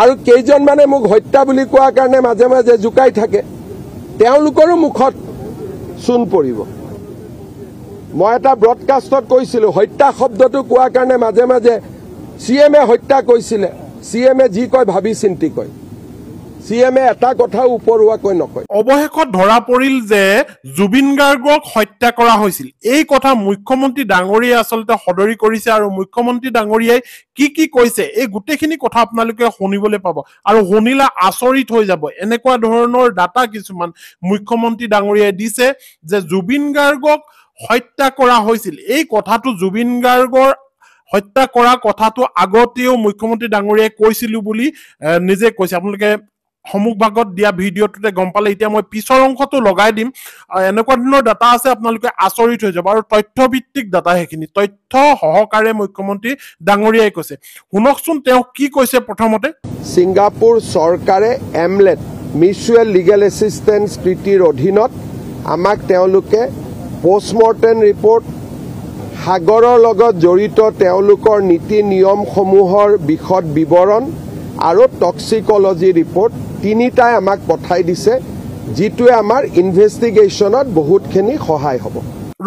আৰু কেইজনমানে মোক হত্যা বুলি কোৱাৰ কাৰণে মাজে মাজে জুকাই থাকে তেওঁলোকৰো মুখত চূণ পৰিব মই এটা ব্ৰডকাষ্টত কৈছিলোঁ হত্যা শব্দটো কোৱাৰ কাৰণে মাজে মাজে সিএমএ হত্যা কৈছিলে সিএমএ যি কয় ভাবি চিন্তি কয় সিএমএ এটা কথা উপৰুৱাকৈ নকয় অৱশেষত ধৰা পৰিল যে জুবিন গাৰ্গক হত্যা কৰা হৈছিল এই কথা মুখ্যমন্ত্ৰী ডাঙৰীয়াই আসলতে সদৰি কৰিছে আৰু মুখ্যমন্ত্ৰী ডাঙৰীয়াই কি কৈছে এই গোটেইখিনি কথা আপোনালোকে শুনিবলৈ পাব আৰু শুনিলা আচৰিত হৈ যাব এনেকুৱা ধৰণৰ ডাটা কিছুমান মুখ্যমন্ত্ৰী ডাঙৰীয়াই দিছে যে জুবিন গাৰ্গক হত্যা কৰা হৈছিল এই কথাটো জুবিন গাৰ্গৰ হত্যা কৰা কথাটো আগতেও মুখ্যমন্ত্ৰী ডাঙৰীয়াই কৈছিল বুলি নিজে কৈছে আপোনালোকে সমুখ ভাগত দিয়া ভিডিঅ'টোতে গম পালে এতিয়া মই পিছৰ অংশটো লগাই দিম এনেকুৱা ধৰণৰ ডাটা আছে আপোনালোকে আচৰিত হৈ যাব আৰু তথ্যভিত্তিক ডাটা হেখিনি তথ্য সহকাৰে মুখ্যমন্ত্ৰী ডাঙৰীয়াই কৈছে শুনকচোন তেওঁ কি কৈছে প্ৰথমতে ছিংগাপুৰ চৰকাৰে এমলেট মিউচুৱেল লিগেল এছিষ্টেন্স ট্ৰিটিৰ অধীনত আমাক তেওঁলোকে পোষ্টমৰ্টেম ৰিপৰ্ট সাগৰৰ লগত জড়িত তেওঁলোকৰ নীতি নিয়মসমূহৰ বিশদ বিৱৰণ আৰু টক্সিকোলজি ৰিপৰ্ট তিনিটাই আমাক পঠাই দিছে যিটোৱে আমাৰ ইনভেষ্টিগেশ্যনত বহুতখিনি সহায় হ'ব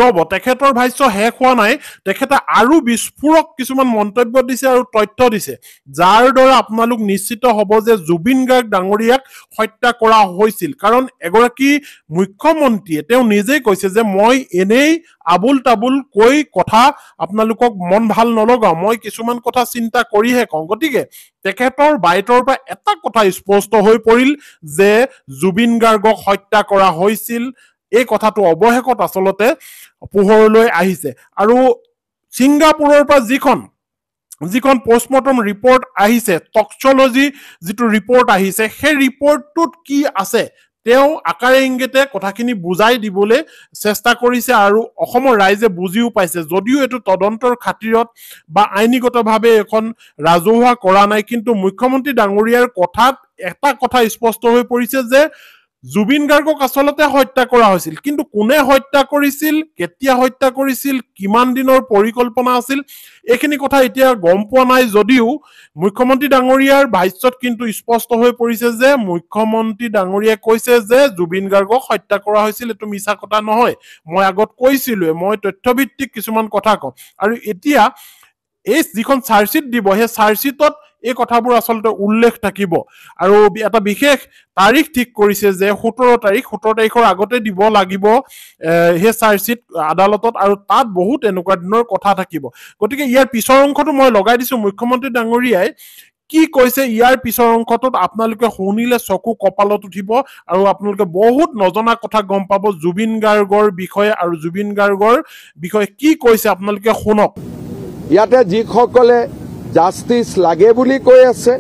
ৰব তেখেতৰ ভাষ্য শেষ হোৱা নাই তেখেতে আৰু বিস্ফোৰক কিছুমান মন্তব্য দিছে আৰু তথ্য দিছে যাৰ দ্বাৰা আপোনালোক নিশ্চিত হ'ব যে জুবিন গাৰ্গ ডাঙৰীয়াক হত্যা কৰা হৈছিল কাৰণ এগৰাকী মুখ্যমন্ত্ৰীয়ে তেওঁ নিজেই কৈছে যে মই এনেই আবুল তাবুল কৈ কথা আপোনালোকক মন ভাল নলগাও মই কিছুমান কথা চিন্তা কৰিহে কওঁ গতিকে তেখেতৰ বাইটৰ পৰা এটা কথা স্পষ্ট হৈ পৰিল যে জুবিন গাৰ্গক হত্যা কৰা হৈছিল এই কথাটো অৱশেষত আসলতে পোহৰলৈ আহিছে আৰু ছিংগাপুৰৰ পৰা যিখন পোষ্টমৰ্টম ৰিপৰ্ট আহিছে টক্সিকোলজি যিটো ৰিপৰ্ট আহিছে সেই ৰিপৰ্টটোত কি আছে তেওঁ আকাৰে ইংগিতে কথাখিনি বুজাই দিবলৈ চেষ্টা কৰিছে আৰু অসমৰ ৰাইজে বুজিও পাইছে যদিও এটো তদন্তৰ খাতিৰত বা আইনীগতভাৱে এখন ৰাজহুৱা কৰা নাই কিন্তু মুখ্যমন্ত্ৰী ডাঙৰীয়াৰ কথাত এটা কথা স্পষ্ট হৈ পৰিছে যে জুবিন গাৰ্গক আসলতে হত্যা কৰা হৈছিল কিন্তু কোনে হত্যা কৰিছিল কেতিয়া হত্যা কৰিছিল কিমান দিনৰ পৰিকল্পনা আছিল এইখিনি কথা এতিয়া গম পোৱা নাই যদিও মুখ্যমন্ত্ৰী ডাঙৰীয়াৰ ভাষ্যত কিন্তু স্পষ্ট হৈ পৰিছে যে মুখ্যমন্ত্ৰী ডাঙৰীয়াই কৈছে যে জুবিন গাৰ্গক হত্যা কৰা হৈছিল এটো মিছা কথা নহয় মই আগত কৈছিলো মই তথ্যভিত্তিক কিছুমান কথা কওঁ আৰু এতিয়া এই যিখন চাৰ্জশিট দিব সেই চাৰ্জশিটত এই কথাবোৰ আসলতে উল্লেখ থাকিব আৰু এটা বিশেষ তাৰিখ ঠিক কৰিছে যে 17 তাৰিখৰ আগতে দিব লাগিব হে চাৰ্জশিট আদালতত আৰু তাত বহুত এনেকুৱা ধৰণৰ কথা থাকিব গতিকে ইয়াৰ পিছৰ অংশটো মই লগাই দিছো মুখ্যমন্ত্ৰী ডাঙৰীয়াই কি কৈছে ইয়াৰ পিছৰ অংশটোত আপোনালোকে শুনিলে চকু কপালত উঠিব আৰু আপোনালোকে বহুত নজনা কথা গম পাব জুবিন গাৰ্গৰ বিষয়ে আৰু জুবিন গাৰ্গৰ বিষয়ে কি কৈছে আপোনালোকে শুনক ইয়াতে যিসকলে জাস্টিস লাগে বুলি কৈ আছে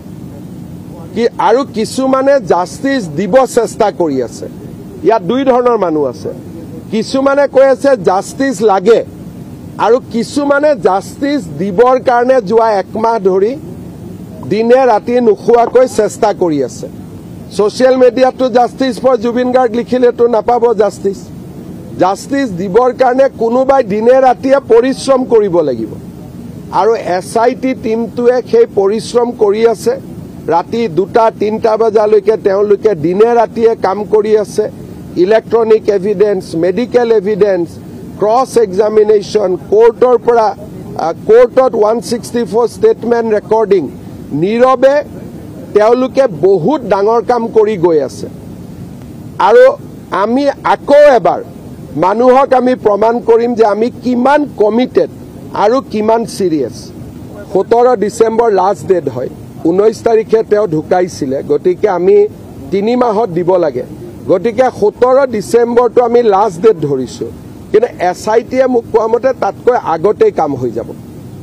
কি আৰু কিছুমানে জাস্টিস দিব চেষ্টা কৰি আছে ইয়াত দুই ধৰণৰ মানুহ আছে কিছুমানে কৈ আছে জাস্টিস লাগে আৰু কিছুমানে জাস্টিস দিবৰ কাৰণে যোৱা একমাহ ধৰি দিনে ৰাতি নুখুৱাকৈ চেষ্টা কৰি আছে সোশ্যাল মিডিয়াটো জাস্টিস ফৰ জুবিন গাৰ্গ লিখিলেতো নাপাব জাস্টিস দিবৰ কাৰণে কোনোবাই দিনে ৰাতিয়ে পৰিশ্ৰম কৰিব লাগিব আৰু এসআইটি টিমটোৱে সেই পৰিশ্ৰম কৰি আছে ৰাতি 2-3 বজালৈকে তেওঁলোকে দিনে ৰাতিয়ে কাম কৰি আছে electronic evidence medical evidence cross examination কোৰ্টৰ পৰা কোৰ্টত 164 ষ্টেটমেন্ট ৰেকৰ্ডিং নীৰৱে তেওঁলোকে বহুত ডাঙৰ কাম কৰি গৈ আছে আৰু আমি আকৌ এবাৰ মানুহক আমি প্ৰমাণ কৰিম যে আমি কিমান কমিটেড আৰু কিমান সিৰিয়াস 17 ডিসেম্বৰ লাষ্ট ডেট হয় 19 তাৰিখে তেওঁ ঢুকাইছিলে গতিকে আমি 3 মাহত দিব লাগে গতিকে 17 ডিসেম্বৰটো আমি লাষ্ট ডেট ধৰিছো কিন্তু এসআইটিয়ে মোক কোৱামতে তাতকৈ আগতেই কাম হৈ যাব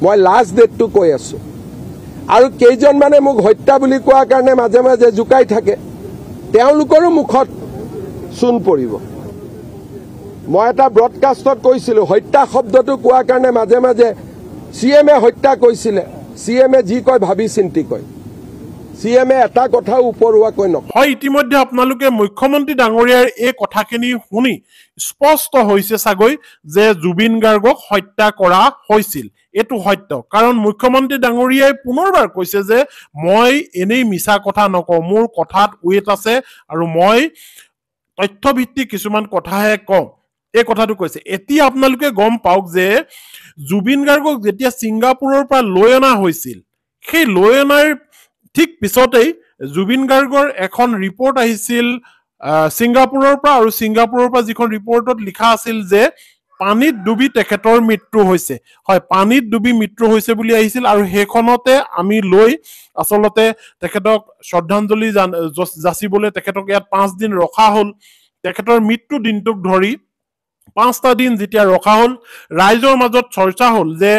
মই লাষ্ট ডেটটো কৈ আছো আৰু কেইজনমানে মোক হত্যা বুলি কোৱাৰ কাৰণে মাজে মাজে জুকাই থাকে তেওঁলোকৰো মুখত চূণ পৰিব মই এটা ব্ৰডকাষ্টত কৈছিলোঁ হত্যা শব্দটো কোৱাৰ কাৰণে মাজে মাজে সিএমএ হত্যা কৈছিলে সিএমএ যি কয় ভাবি চিন্তি কয় CM এটা কথা উপৰুৱাকৈ নকয়। হয়, ইতিমধ্যে আপোনালোকে মুখ্যমন্ত্ৰী ডাঙৰীয়াৰ এই কথাখিনি শুনি স্পষ্ট হৈছে চাগৈ যে জুবিন গাৰ্গক হত্যা কৰা হৈছিল। এইটো সত্য, কাৰণ মুখ্যমন্ত্ৰী ডাঙৰীয়াই পুনৰবাৰ কৈছে যে মই এনেই মিছা কথা নকওঁ, মোৰ কথাত ৱেট আছে আৰু মই তথ্যভিত্তিক কিছুমান কথাহে কওঁ, এই কথাটো কৈছে। এতিয়া আপোনালোকে গম পাওক যে জুবিন গাৰ্গক যেতিয়া ছিংগাপুৰৰ পৰা লৈ অনা হৈছিল, সেই লৈ অনাৰ ঠিক পিছতেই জুবিন গাৰ্গৰ এখন ৰিপৰ্ট আহিছিল ছিংগাপুৰৰ পৰা, আৰু ছিংগাপুৰৰ পৰা যিখন ৰিপৰ্টত লিখা আছিল যে পানীত ডুবি তেখেতৰ মৃত্যু হৈছে। হয়, পানীত ডুবি মৃত্যু হৈছে বুলি আহিছিল, আৰু সেইখনতে আমি লৈ আচলতে তেখেতক শ্ৰদ্ধাঞ্জলি যাচিবলৈ তেখেতক ইয়াত 5 দিন ৰখা হ'ল। তেখেতৰ মৃত্যু দিনটোক ধৰি 5টা দিন যেতিয়া ৰখা হ'ল, ৰাইজৰ মাজত চৰ্চা হ'ল যে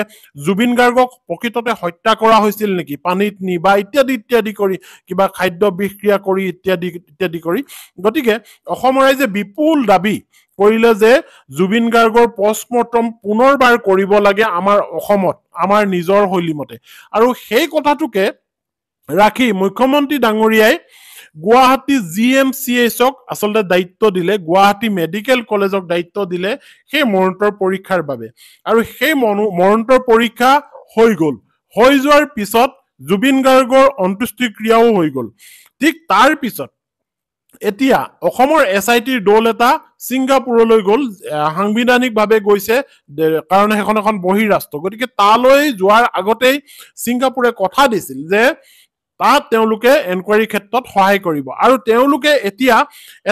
জুবিন গাৰ্গক প্ৰকৃততে হত্যা কৰা হৈছিল নেকি, পানীত নি বা ইত্যাদি ইত্যাদি কৰি, কিবা খাদ্য বিষক্ৰিয়া কৰি ইত্যাদি ইত্যাদি কৰি। গতিকে অসমৰ ৰাইজে বিপুল দাবী কৰিলে যে জুবিন গাৰ্গৰ পষ্টমৰ্টম পুনৰবাৰ কৰিব লাগে আমাৰ অসমত, আমাৰ নিজৰ শৈলীমতে। আৰু সেই কথাটোকে ৰাখি মুখ্যমন্ত্ৰী ডাঙৰীয়াই গুৱাহাটী GMCHক আচলতে দায়িত্ব দিলে, গুৱাহাটী মেডিকেল কলেজক দায়িত্ব দিলে সেই মৰণোত্তৰ পৰীক্ষাৰ বাবে। আৰু সেই মৰণোত্তৰ পৰীক্ষা হৈ গ'ল, হৈ যোৱাৰ পিছত জুবিন গাৰ্গৰ অন্ত্যেষ্টিক্ৰিয়াও হৈ গ'ল। ঠিক তাৰ পিছত এতিয়া অসমৰ SITৰ দল এটা ছিংগাপুৰলৈ গ'ল, সাংবিধানিকভাৱে গৈছে, কাৰণ সেইখন এখন বহিৰাষ্ট্ৰ। গতিকে তালৈ যোৱাৰ আগতেই ছিংগাপুৰে কথা দিছিল যে তাত তেওঁলোকে এনকুৱাৰীৰ ক্ষেত্ৰত সহায় কৰিব, আৰু তেওঁলোকে এতিয়া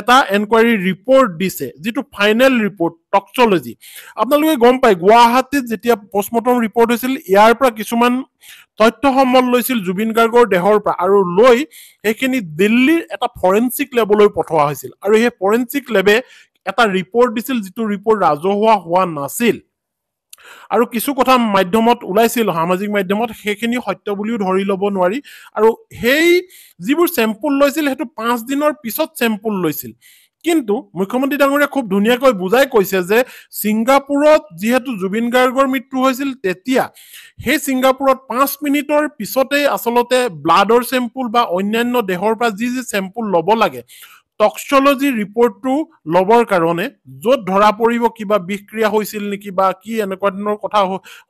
এটা এনকুৱাৰী ৰিপৰ্ট দিছে, যিটো ফাইনেল ৰিপৰ্ট টক্সিক'লজি। আপোনালোকে গম পায় গুৱাহাটীত যেতিয়া পষ্টমৰ্টম ৰিপৰ্ট হৈছিল, ইয়াৰ পৰা কিছুমান তথ্য সম্বল লৈছিল জুবিন গাৰ্গৰ দেহৰ পৰা, আৰু লৈ সেইখিনি দিল্লীৰ এটা ফৰেনচিক লেবলৈ পঠোৱা হৈছিল, আৰু সেই ফৰেনচিক লেবে এটা ৰিপৰ্ট দিছিল, যিটো ৰিপৰ্ট ৰাজহুৱা হোৱা নাছিল। আৰু কিছু কথা মাধ্যমত ওলাইছিল, সামাজিক মাধ্যমত, সেইখিনি সত্য বুলিও ধৰি ল'ব নোৱাৰি। আৰু সেই যিবোৰ চেম্পুল লৈছিল সেইটো 5 দিনৰ পিছত চেম্পুল লৈছিল। কিন্তু মুখ্যমন্ত্ৰী ডাঙৰীয়াই খুব ধুনীয়াকৈ বুজাই কৈছে যে ছিংগাপুৰত যিহেতু জুবিন গাৰ্গৰ মৃত্যু হৈছিল, তেতিয়া সেই ছিংগাপুৰত 5 মিনিটৰ পিছতেই আচলতে ব্লাডৰ চেম্পুল বা অন্যান্য দেহৰ পৰা যি যি চেম্পুল ল'ব লাগে, টক্সিক'লজি ৰিপৰ্টটো ল'বৰ কাৰণে, য'ত ধৰা পৰিব কিবা বিষক্ৰিয়া হৈছিল নেকি বা কি এনেকুৱা ধৰণৰ কথা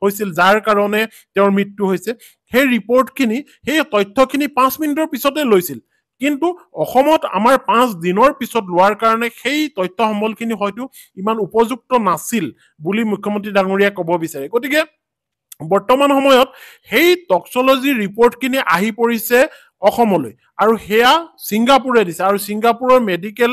হৈছিল যাৰ কাৰণে তেওঁৰ মৃত্যু হৈছে, সেই ৰিপৰ্টখিনি, সেই তথ্যখিনি 5 মিনিটৰ পিছতে লৈছিল। কিন্তু অসমত আমাৰ 5 দিনৰ পিছত লোৱাৰ কাৰণে সেই তথ্য সম্বলখিনি হয়তো ইমান উপযুক্ত নাছিল বুলি মুখ্যমন্ত্ৰী ডাঙৰীয়াই ক'ব বিচাৰে। গতিকে বৰ্তমান সময়ত সেই টক্সিক'লজি ৰিপৰ্টখিনি আহি পৰিছে অসমলৈ, আৰু সেয়া ছিংগাপুৰে দিছে। আৰু ছিংগাপুৰৰ মেডিকেল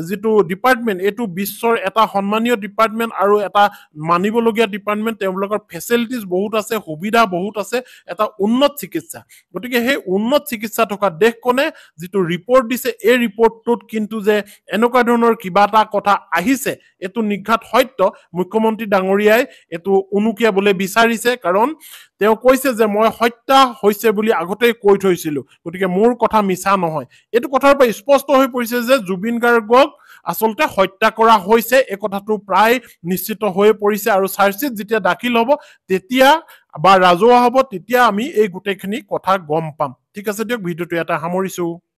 যিটো ডিপাৰ্টমেণ্ট, এইটো বিশ্বৰ এটা সন্মানীয় ডিপাৰ্টমেণ্ট আৰু এটা মানিবলগীয়া ডিপাৰ্টমেণ্ট। তেওঁলোকৰ ফেচিলিটিজ বহুত আছে, সুবিধা বহুত আছে, এটা উন্নত চিকিৎসা। গতিকে সেই উন্নত চিকিৎসা থকা দেশখনে যিটো ৰিপৰ্ট দিছে, এই ৰিপৰ্টটোত কিন্তু যে এনেকুৱা ধৰণৰ কিবা এটা কথা আহিছে, এইটো নিঘাত সত্য। মুখ্যমন্ত্ৰী ডাঙৰীয়াই এইটো উনুকিয়াবলৈ বিচাৰিছে, কাৰণ তেওঁ কৈছে যে মই হত্যা হৈছে বুলি আগতেই কৈ থৈছিলো, গতিকে মোৰ কথা মিছা নহয়। এইটো কথাৰ পৰা স্পষ্ট হৈ পৰিছে যে জুবিন গাৰ্গক আচলতে হত্যা কৰা হৈছে, এই কথাটো প্ৰায় নিশ্চিত হৈ পৰিছে। আৰু চাৰ্জশ্বিট যেতিয়া দাখিল হ'ব তেতিয়া বা ৰাজহুৱা হ'ব, তেতিয়া আমি এই গোটেইখিনি কথা গম পাম। ঠিক আছে দিয়ক, ভিডিঅ'টো এটা সামৰিছো।